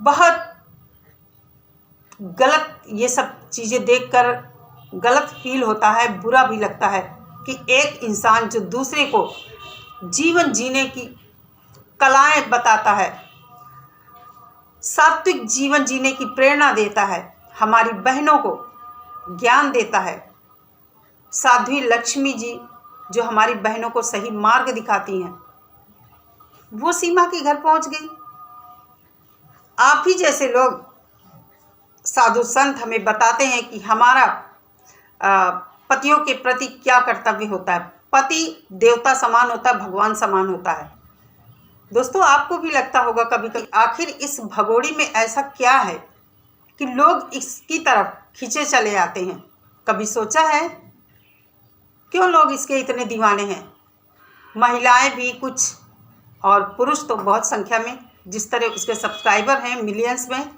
बहुत गलत ये सब चीज़ें देखकर गलत फील होता है, बुरा भी लगता है कि एक इंसान जो दूसरे को जीवन जीने की कलाएं बताता है, सात्विक जीवन जीने की प्रेरणा देता है, हमारी बहनों को ज्ञान देता है। साध्वी लक्ष्मी जी जो हमारी बहनों को सही मार्ग दिखाती हैं, वो सीमा के घर पहुंच गई। आप ही जैसे लोग साधु संत हमें बताते हैं कि हमारा पतियों के प्रति क्या कर्तव्य होता है। पति देवता समान होता है, भगवान समान होता है। दोस्तों, आपको भी लगता होगा कभी कभी आखिर इस भगोड़ी में ऐसा क्या है कि लोग इसकी तरफ खींचे चले आते हैं। कभी सोचा है क्यों लोग इसके इतने दीवाने हैं? महिलाएं भी कुछ और पुरुष तो बहुत संख्या में, जिस तरह इसके सब्सक्राइबर हैं मिलियंस में,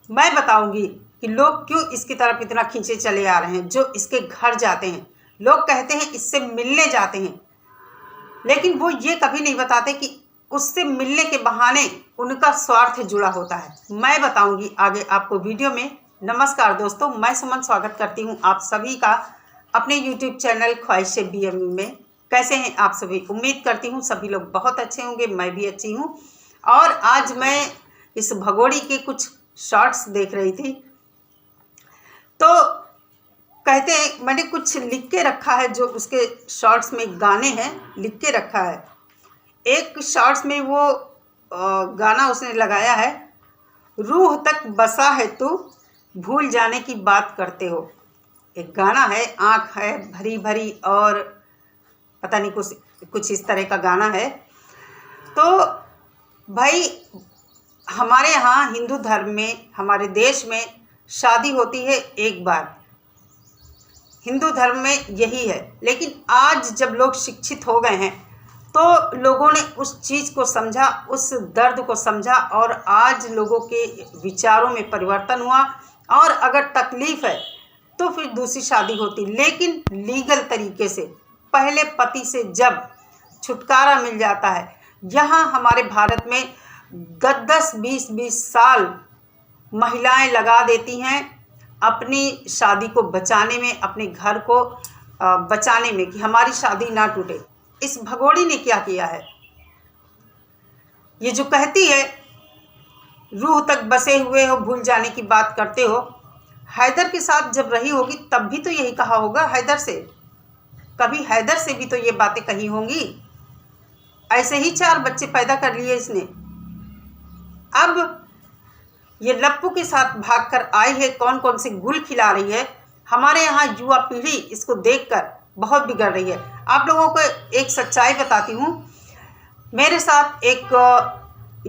मैं बताऊंगी कि लोग क्यों इसकी तरफ इतना खींचे चले आ रहे हैं। जो इसके घर जाते हैं, लोग कहते हैं इससे मिलने जाते हैं, लेकिन वो ये कभी नहीं बताते कि उससे मिलने के बहाने उनका स्वार्थ जुड़ा होता है। मैं बताऊंगी आगे आपको वीडियो में। नमस्कार दोस्तों, मैं सुमन स्वागत करती हूं आप सभी का अपने यूट्यूब चैनल ख्वाहिशे BME में। कैसे हैं आप सभी? उम्मीद करती हूं सभी लोग बहुत अच्छे होंगे, मैं भी अच्छी हूं। और आज मैं इस भगोड़ी के कुछ शॉर्ट्स देख रही थी, तो कहते हैं मैंने कुछ लिख के रखा है, जो उसके शॉर्ट्स में गाने हैं लिख के रखा है। एक शॉर्ट्स में वो गाना उसने लगाया है, रूह तक बसा है तू भूल जाने की बात करते हो। एक गाना है, आँख है भरी भरी और पता नहीं कुछ इस तरह का गाना है। तो भाई, हमारे यहाँ हिंदू धर्म में, हमारे देश में शादी होती है एक बार, हिंदू धर्म में यही है। लेकिन आज जब लोग शिक्षित हो गए हैं तो लोगों ने उस चीज़ को समझा, उस दर्द को समझा, और आज लोगों के विचारों में परिवर्तन हुआ। और अगर तकलीफ़ है तो फिर दूसरी शादी होती, लेकिन लीगल तरीके से। पहले पति से जब छुटकारा मिल जाता है, यहाँ हमारे भारत में 10-10, 20-20 साल महिलाएं लगा देती हैं अपनी शादी को बचाने में, अपने घर को बचाने में, कि हमारी शादी ना टूटे। इस भगोड़ी ने क्या किया है? ये जो कहती है रूह तक बसे हुए हो भूल जाने की बात करते हो, हैदर के साथ जब रही होगी तब भी तो यही कहा होगा हैदर से। कभी हैदर से भी तो ये बातें कही होंगी। ऐसे ही 4 बच्चे पैदा कर लिए इसने। अब ये लप्पू के साथ भागकर आई है, कौन कौन से गुल खिला रही है। हमारे यहाँ युवा पीढ़ी इसको देखकर बहुत बिगड़ रही है। आप लोगों को एक सच्चाई बताती हूँ। मेरे साथ एक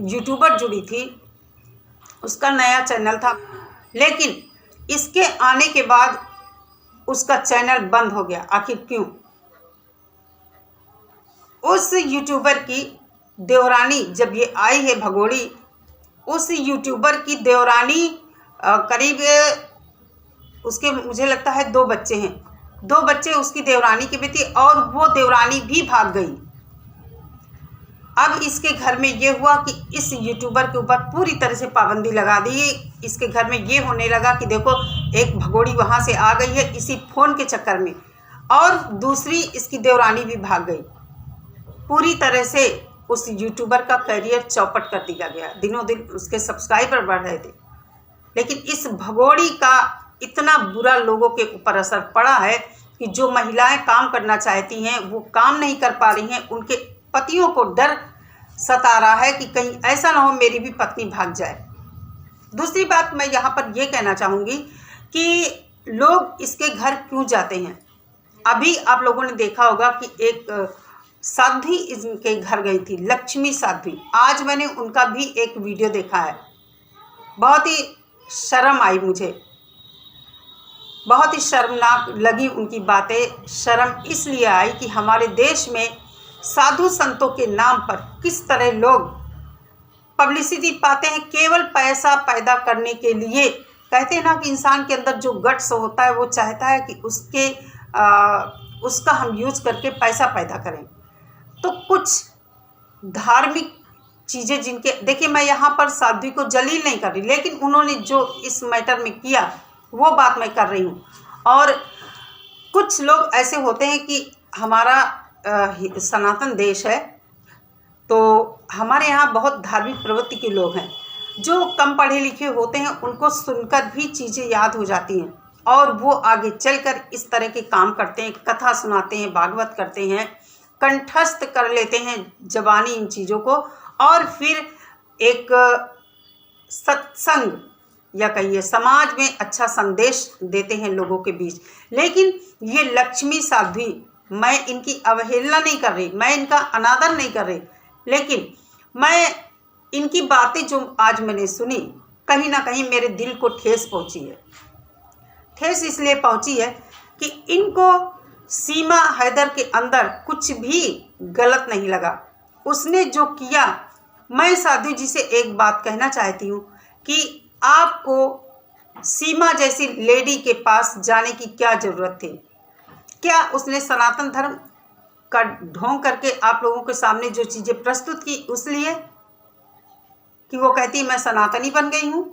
यूट्यूबर जुड़ी थी, उसका नया चैनल था, लेकिन इसके आने के बाद उसका चैनल बंद हो गया। आखिर क्यों? उस यूट्यूबर की देवरानी, जब ये आई है भगोड़ी, उस यूट्यूबर की देवरानी करीब उसके, मुझे लगता है 2 बच्चे हैं, 2 बच्चे उसकी देवरानी के भी थे, और वो देवरानी भी भाग गई। अब इसके घर में ये हुआ कि इस यूट्यूबर के ऊपर पूरी तरह से पाबंदी लगा दी। इसके घर में ये होने लगा कि देखो, एक भगोड़ी वहाँ से आ गई है इसी फ़ोन के चक्कर में, और दूसरी इसकी देवरानी भी भाग गई। पूरी तरह से उस यूट्यूबर का करियर चौपट कर दिया गया। दिनों दिन उसके सब्सक्राइबर बढ़ रहे थे, लेकिन इस भगोड़ी का इतना बुरा लोगों के ऊपर असर पड़ा है कि जो महिलाएं काम करना चाहती हैं वो काम नहीं कर पा रही हैं। उनके पतियों को डर सता रहा है कि कहीं ऐसा ना हो मेरी भी पत्नी भाग जाए। दूसरी बात मैं यहाँ पर यह कहना चाहूँगी कि लोग इसके घर क्यों जाते हैं। अभी आप लोगों ने देखा होगा कि एक साध्वी इनके घर गई थी, लक्ष्मी साध्वी। आज मैंने उनका भी एक वीडियो देखा है, बहुत ही शर्म आई मुझे, बहुत ही शर्मनाक लगी उनकी बातें। शर्म इसलिए आई कि हमारे देश में साधु संतों के नाम पर किस तरह लोग पब्लिसिटी पाते हैं, केवल पैसा पैदा करने के लिए। कहते हैं ना कि इंसान के अंदर जो गट्स होता है वो चाहता है कि उसका हम यूज करके पैसा पैदा करें। तो कुछ धार्मिक चीज़ें जिनके, देखिए मैं यहाँ पर साध्वी को जलील नहीं कर रही, लेकिन उन्होंने जो इस मैटर में किया वो बात मैं कर रही हूँ। और कुछ लोग ऐसे होते हैं कि हमारा सनातन देश है, तो हमारे यहाँ बहुत धार्मिक प्रवृत्ति के लोग हैं। जो कम पढ़े लिखे होते हैं उनको सुनकर भी चीज़ें याद हो जाती हैं और वो आगे चलकर इस तरह के काम करते हैं, कथा सुनाते हैं, भागवत करते हैं, कंठस्थ कर लेते हैं जबानी इन चीज़ों को, और फिर एक सत्संग या कहिए समाज में अच्छा संदेश देते हैं लोगों के बीच। लेकिन ये लक्ष्मी साध्वी, मैं इनकी अवहेलना नहीं कर रही, मैं इनका अनादर नहीं कर रही, लेकिन मैं इनकी बातें जो आज मैंने सुनी, कहीं ना कहीं मेरे दिल को ठेस पहुंची है। ठेस इसलिए पहुंची है कि इनको सीमा हैदर के अंदर कुछ भी गलत नहीं लगा। उसने जो किया, मैं साध्वी जी से एक बात कहना चाहती हूँ कि आपको सीमा जैसी लेडी के पास जाने की क्या ज़रूरत थी? क्या उसने सनातन धर्म का ढोंग करके आप लोगों के सामने जो चीज़ें प्रस्तुत की उस लिए कि वो कहती मैं सनातनी बन गई हूँ,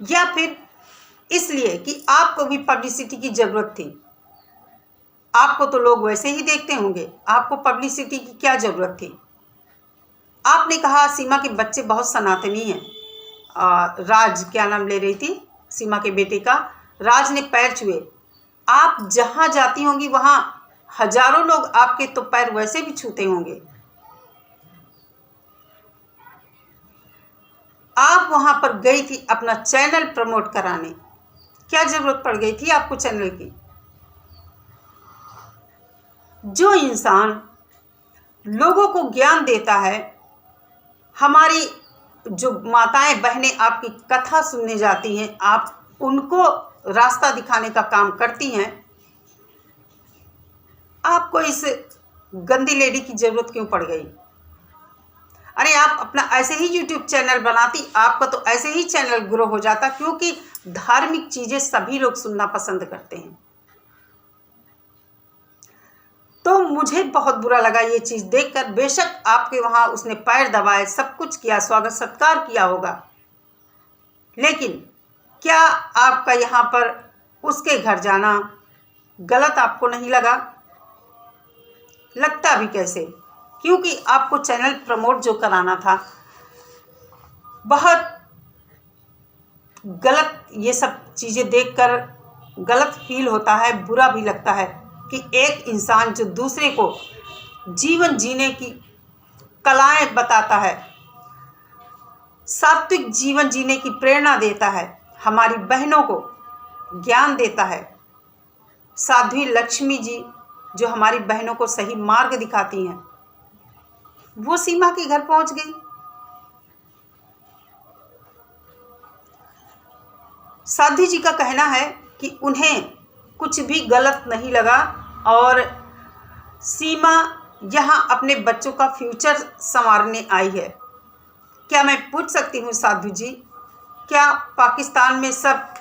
या फिर इसलिए कि आपको भी पब्लिसिटी की ज़रूरत थी? आपको तो लोग वैसे ही देखते होंगे, आपको पब्लिसिटी की क्या ज़रूरत थी? आपने कहा सीमा के बच्चे बहुत सनातनी हैं। राज क्या नाम ले रही थी सीमा के बेटे का, राज ने पैर छुए। आप जहाँ जाती होंगी वहाँ हजारों लोग आपके तो पैर वैसे भी छूते होंगे। आप वहाँ पर गई थी अपना चैनल प्रमोट कराने, क्या ज़रूरत पड़ गई थी आपको चैनल की? जो इंसान लोगों को ज्ञान देता है, हमारी जो माताएं बहनें आपकी कथा सुनने जाती हैं, आप उनको रास्ता दिखाने का काम करती हैं, आपको इस गंदी लेडी की ज़रूरत क्यों पड़ गई? अरे आप अपना ऐसे ही यूट्यूब चैनल बनाती, आपका तो ऐसे ही चैनल ग्रो हो जाता, क्योंकि धार्मिक चीज़ें सभी लोग सुनना पसंद करते हैं। तो मुझे बहुत बुरा लगा ये चीज़ देखकर। बेशक आपके वहाँ उसने पैर दबाए, सब कुछ किया, स्वागत सत्कार किया होगा, लेकिन क्या आपका यहाँ पर उसके घर जाना गलत आपको नहीं लगा? लगता भी कैसे, क्योंकि आपको चैनल प्रमोट जो कराना था, बहुत गलत ये सब चीज़ें देखकर गलत फील होता है, बुरा भी लगता है कि एक इंसान जो दूसरे को जीवन जीने की कलाएं बताता है, सात्विक जीवन जीने की प्रेरणा देता है, हमारी बहनों को ज्ञान देता है, साध्वी लक्ष्मी जी जो हमारी बहनों को सही मार्ग दिखाती हैं, वो सीमा के घर पहुंच गई। साध्वी जी का कहना है कि उन्हें कुछ भी गलत नहीं लगा और सीमा यहाँ अपने बच्चों का फ्यूचर संवारने आई है। क्या मैं पूछ सकती हूँ साध्वी जी, क्या पाकिस्तान में सब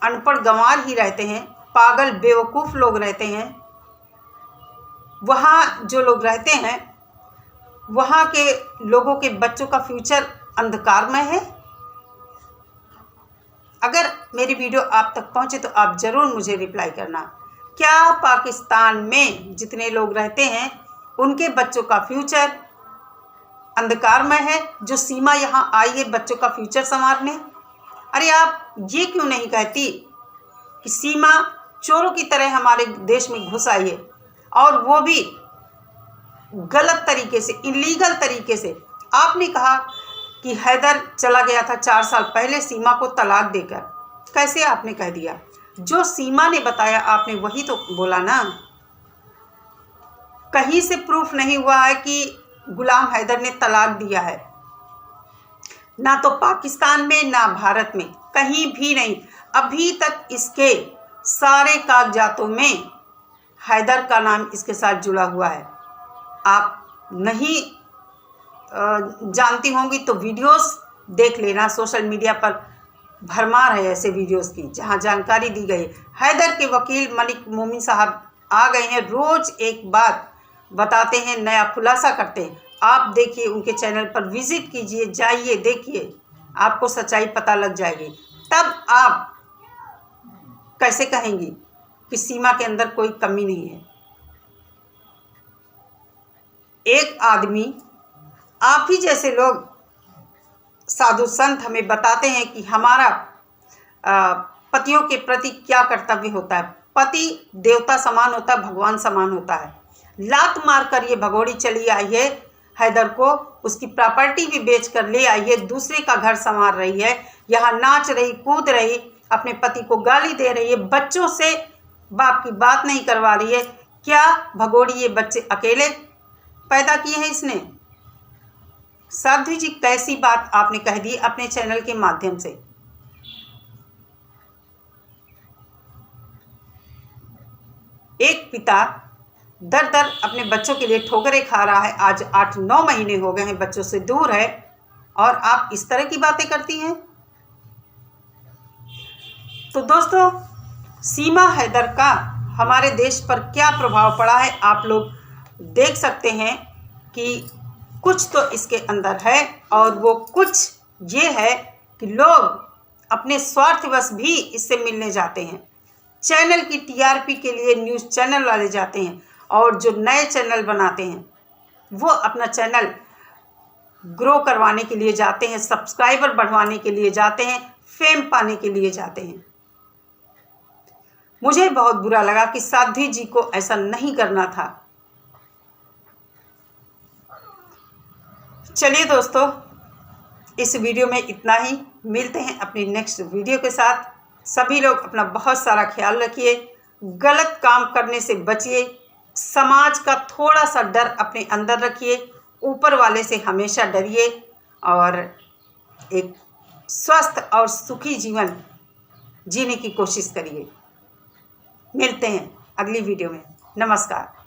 अनपढ़ गंवार ही रहते हैं, पागल बेवकूफ़ लोग रहते हैं? वहाँ जो लोग रहते हैं, वहाँ के लोगों के बच्चों का फ्यूचर अंधकारमय है? अगर मेरी वीडियो आप तक पहुँचे तो आप ज़रूर मुझे रिप्लाई करना। क्या पाकिस्तान में जितने लोग रहते हैं उनके बच्चों का फ्यूचर अंधकारमय है, जो सीमा यहाँ आई है बच्चों का फ्यूचर संवारने? अरे आप ये क्यों नहीं कहती कि सीमा चोरों की तरह हमारे देश में घुस आई है, और वो भी गलत तरीके से, इलीगल तरीके से। आपने कहा कि हैदर चला गया था 4 साल पहले सीमा को तलाक देकर। कैसे आपने कह दिया? जो सीमा ने बताया आपने वही तो बोला ना। कहीं से प्रूफ नहीं हुआ है कि गुलाम हैदर ने तलाक दिया है, ना तो पाकिस्तान में ना भारत में, कहीं भी नहीं। अभी तक इसके सारे कागजातों में हैदर का नाम इसके साथ जुड़ा हुआ है। आप नहीं जानती होंगी तो वीडियोस देख लेना, सोशल मीडिया पर भरमार है ऐसे वीडियोस की जहां जानकारी दी गई। हैदर के वकील मलिक मोमिन साहब आ गए हैं, रोज़ एक बात बताते हैं, नया खुलासा करते हैं। आप देखिए, उनके चैनल पर विजिट कीजिए, जाइए, देखिए, आपको सच्चाई पता लग जाएगी। तब आप कैसे कहेंगी कि सीमा के अंदर कोई कमी नहीं है। एक आदमी, आप ही जैसे लोग साधु संत हमें बताते हैं कि हमारा पतियों के प्रति क्या कर्तव्य होता है। पति देवता समान होता है, भगवान समान होता है। लात मारकर ये भगोड़ी चली आई है हैदर को, उसकी प्रॉपर्टी भी बेच कर ले आई है, दूसरे का घर संवार रही है, यहाँ नाच रही, कूद रही, अपने पति को गाली दे रही है, बच्चों से बाप की बात नहीं करवा रही है। क्या भगोड़ी ये बच्चे अकेले पैदा किए हैं इसने? साध्वी जी, कैसी बात आपने कह दी अपने चैनल के माध्यम से। एक पिता दर दर अपने बच्चों के लिए ठोकरें खा रहा है, आज 8-9 महीने हो गए हैं, बच्चों से दूर है, और आप इस तरह की बातें करती हैं। तो दोस्तों, सीमा हैदर का हमारे देश पर क्या प्रभाव पड़ा है आप लोग देख सकते हैं कि कुछ तो इसके अंदर है, और वो कुछ ये है कि लोग अपने स्वार्थवश भी इससे मिलने जाते हैं। चैनल की टीआरपी के लिए न्यूज़ चैनल वाले जाते हैं, और जो नए चैनल बनाते हैं वो अपना चैनल ग्रो करवाने के लिए जाते हैं, सब्सक्राइबर बढ़वाने के लिए जाते हैं, फेम पाने के लिए जाते हैं। मुझे बहुत बुरा लगा कि साध्वी जी को ऐसा नहीं करना था। चलिए दोस्तों, इस वीडियो में इतना ही। मिलते हैं अपनी नेक्स्ट वीडियो के साथ। सभी लोग अपना बहुत सारा ख्याल रखिए, गलत काम करने से बचिए, समाज का थोड़ा सा डर अपने अंदर रखिए, ऊपर वाले से हमेशा डरिए, और एक स्वस्थ और सुखी जीवन जीने की कोशिश करिए। मिलते हैं अगली वीडियो में। नमस्कार।